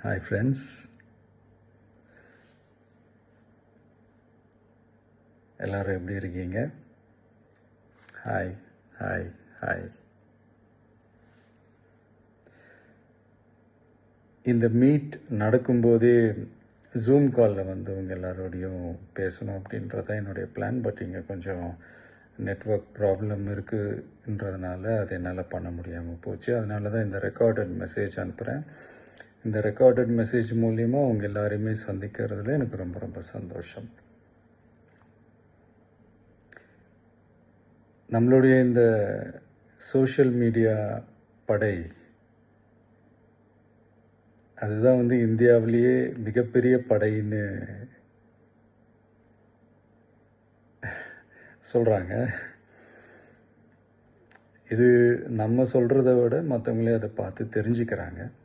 Hi friends, எல்லாரும் எப்படி இருக்கீங்க? Hi hi hi. இந்த மீட் நடக்கும்போதே ஜூம் காலில் வந்து உங்கள் எல்லாரோடையும் பேசணும் அப்படின்றது தான் என்னுடைய பிளான். பட் இங்கே கொஞ்சம் நெட்வொர்க் ப்ராப்ளம் இருக்குன்றதுனால அது என்னால் பண்ண முடியாமல் போச்சு. அதனால தான் இந்த ரெக்கார்டட் மெசேஜ் அனுப்புகிறேன். இந்த ரெக்கார்டட் மெசேஜ் மூலிமா உங்கள் எல்லாரையுமே சந்திக்கிறதுல எனக்கு ரொம்ப ரொம்ப சந்தோஷம். நம்மளுடைய இந்த சோஷியல் மீடியா படை அதுதான் வந்து இந்தியாவிலேயே மிகப்பெரிய படைன்னு சொல்கிறாங்க. இது நம்ம சொல்கிறத விட மற்றவங்களே அதை பார்த்து தெரிஞ்சுக்கிறாங்க.